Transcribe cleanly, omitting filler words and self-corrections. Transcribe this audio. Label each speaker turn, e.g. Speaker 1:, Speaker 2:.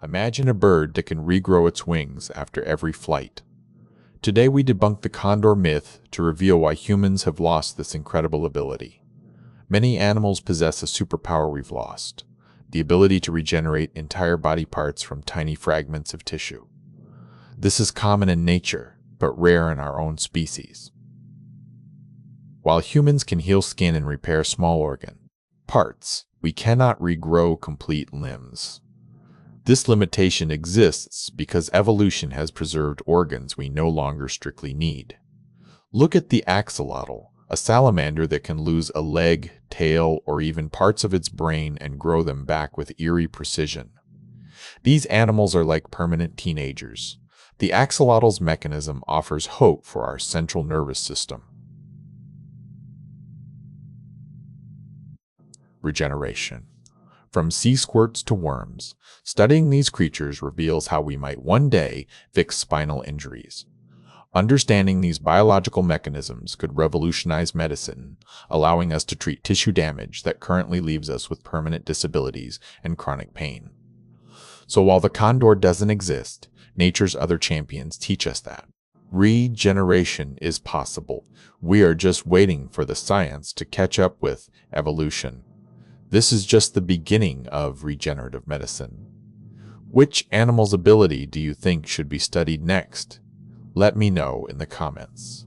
Speaker 1: Imagine a bird that can regrow its wings after every flight. Today we debunk the condor myth to reveal why humans have lost this incredible ability. Many animals possess a superpower we've lost, the ability to regenerate entire body parts from tiny fragments of tissue. This is common in nature, but rare in our own species. While humans can heal skin and repair small organ parts, we cannot regrow complete limbs. This limitation exists because evolution has preserved organs we no longer strictly need. Look at the axolotl, a salamander that can lose a leg, tail, or even parts of its brain and grow them back with eerie precision. These animals are like permanent teenagers. The axolotl's mechanism offers hope for our central nervous system. Regeneration. From sea squirts to worms, studying these creatures reveals how we might one day fix spinal injuries. Understanding these biological mechanisms could revolutionize medicine, allowing us to treat tissue damage that currently leaves us with permanent disabilities and chronic pain. So while the condor doesn't exist, nature's other champions teach us that regeneration is possible. We are just waiting for the science to catch up with evolution. This is just the beginning of regenerative medicine. Which animal's ability do you think should be studied next? Let me know in the comments.